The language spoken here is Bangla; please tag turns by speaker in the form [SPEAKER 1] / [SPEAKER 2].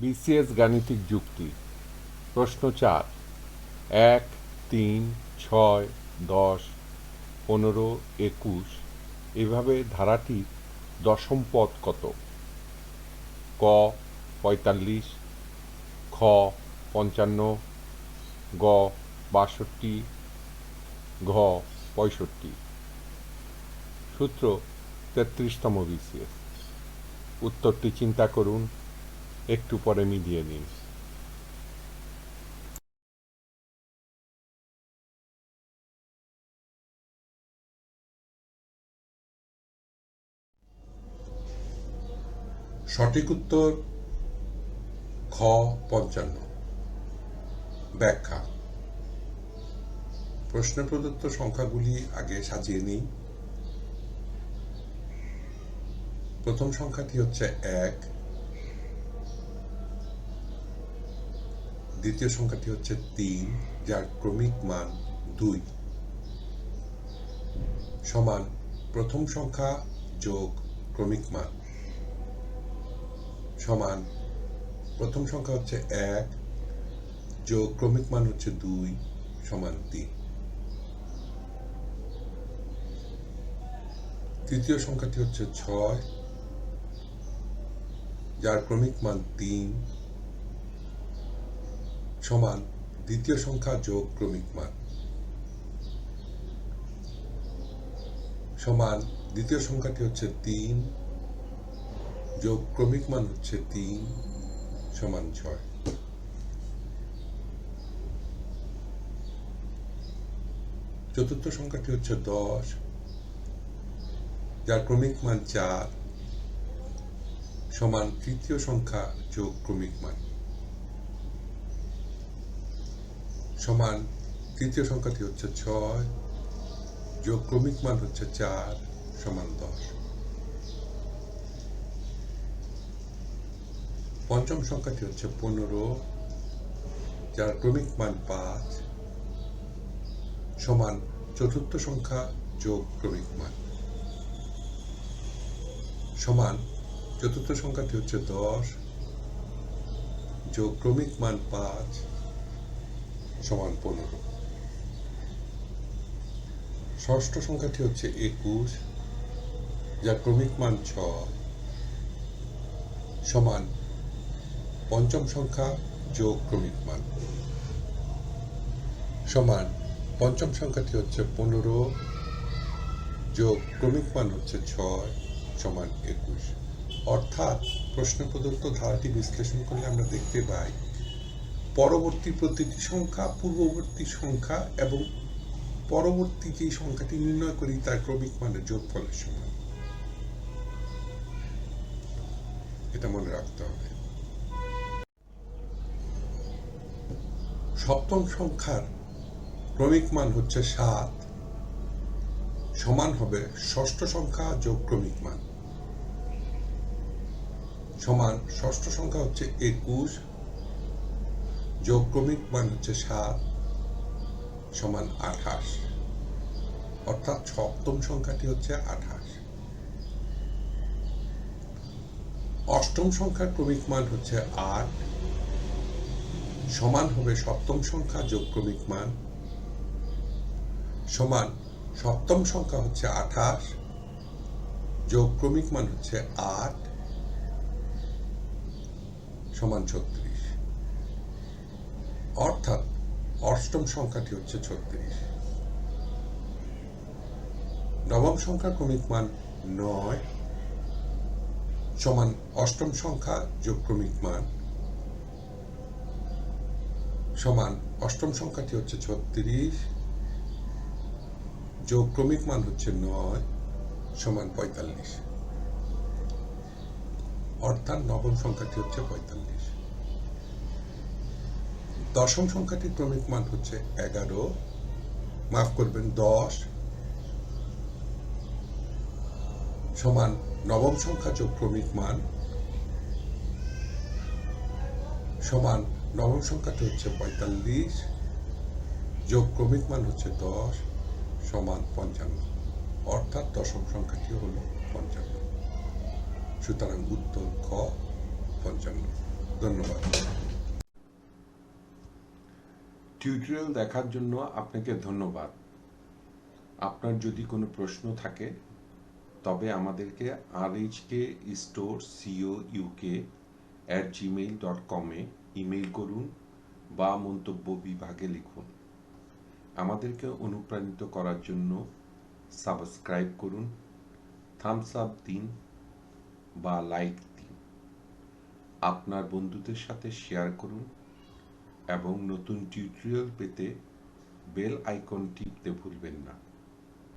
[SPEAKER 1] বিসিএস গাণিতিক যুক্তি। প্রশ্ন 4। 1, 3, 6, 10, 15, 21 এভাবে ধারাটির দশম পদ কত? ক 45, খ 55, গ 62, ঘ 65। সূত্র 33তম বিসিএস। উত্তরটি চিন্তা করুন, একটু পরে মিলিয়ে নিন।
[SPEAKER 2] সঠিক উত্তর খ 55। ব্যাখ্যা। প্রশ্নে প্রদত্ত সংখ্যাগুলি আগে সাজিয়ে নিই। প্রথম সংখ্যাটি হচ্ছে 1, দ্বিতীয় সংখ্যাটি হচ্ছে 3, যার ক্রমিক মান 2, সমান প্রথম সংখ্যা যোগ ক্রমিক মান, সমান প্রথম সংখ্যা হচ্ছে 1 যোগ ক্রমিক মান হচ্ছে 2 সমান 3। তৃতীয় সংখ্যাটি হচ্ছে 6, যার ক্রমিক মান 3, সমান দ্বিতীয় সংখ্যা যোগ ক্রমিক মান, সমান দ্বিতীয় সংখ্যাটি হচ্ছে 3 যোগ ক্রমিক মান হচ্ছে 3 সমান 6। চতুর্থ সংখ্যাটি হচ্ছে 10, যার ক্রমিক মান 4, সমান তৃতীয় সংখ্যা যোগ ক্রমিক মান, সমান তৃতীয় সংখ্যাটি হচ্ছে 6 যোগ ক্রমিক মান হচ্ছে 4 সমান 10। পঞ্চম সংখ্যাটি হচ্ছে 15, যার ক্রমিক মান 5, সমান চতুর্থ সংখ্যা যোগ ক্রমিক মান, সমান চতুর্থ সংখ্যাটি হচ্ছে 10 যোগ ক্রমিক মান 5 সমান 15। ষষ্ঠ সংখ্যাটি হচ্ছে 21, যার ক্রমিক মান 6, সমান পঞ্চম সংখ্যা যোগ ক্রমিক মান, সমান পঞ্চম সংখ্যাটি হচ্ছে 15 যোগ ক্রমিক মান হচ্ছে 6 সমান 21। অর্থাৎ প্রশ্ন প্রদত্ত ধারাটি বিশ্লেষণ করলে আমরা দেখতে পাই পরবর্তী প্রতিটি সংখ্যা পূর্ববর্তী সংখ্যা এবং পরবর্তী যে সংখ্যাটি নির্ণয় করি তার ক্রমিক মানের যোগফলের সমান। এটা মনে রাখতে হবে। সপ্তম সংখ্যার ক্রমিক মান হচ্ছে 7, সমান হবে ষষ্ঠ সংখ্যা যোগ ক্রমিক মান, সমান ষষ্ঠ সংখ্যা হচ্ছে 21 যোগ ক্রমিক মান হচ্ছে 7 সমান 28। অর্থাৎ সপ্তম সংখ্যাটি হচ্ছে 28। অষ্টম সংখ্যার ক্রমিক মান হচ্ছে 8, সমান হবে সপ্তম সংখ্যা যোগ ক্রমিক মান, সমান সপ্তম সংখ্যা হচ্ছে 28 যোগ ক্রমিক মান হচ্ছে 8 সমান 36। অর্থাৎ অষ্টম সংখ্যাটি হচ্ছে 36। নবম সংখ্যার ক্রমিক মান 9, সমান অষ্টম সংখ্যা যোগ ক্রমিক মান, সমান অষ্টম সংখ্যাটি হচ্ছে 36 যোগ ক্রমিক মান হচ্ছে 9 সমান 45। অর্থাৎ নবম সংখ্যাটি হচ্ছে 45। দশম সংখ্যাটির ক্রমিক মান হচ্ছে 11, মাফ করবেন 10, সমান নবম সংখ্যা যোগ ক্রমিক মান, সমান নবম সংখ্যাটি হচ্ছে 45 যোগ ক্রমিক মান হচ্ছে 10 সমান 55। অর্থাৎ দশম সংখ্যাটি হল 55। সুতরাং উত্তর খ 55। ধন্যবাদ।
[SPEAKER 1] টিউটোরিয়াল দেখার জন্য আপনাকে ধন্যবাদ। আপনার যদি কোনো প্রশ্ন থাকে তবে আমাদেরকে rhkstorecouk@gmail.com-এ ইমেইল করুন বা মন্তব্য বিভাগে লিখুন। আমাদেরকে অনুপ্রাণিত করার জন্য সাবস্ক্রাইব করুন, থামস আপ দিন বা লাইক দিন। আপনার বন্ধুদের সাথে শেয়ার করুন এবং নতুন টিউটোরিয়াল পেতে বেল আইকন টিপতে ভুলবেন না।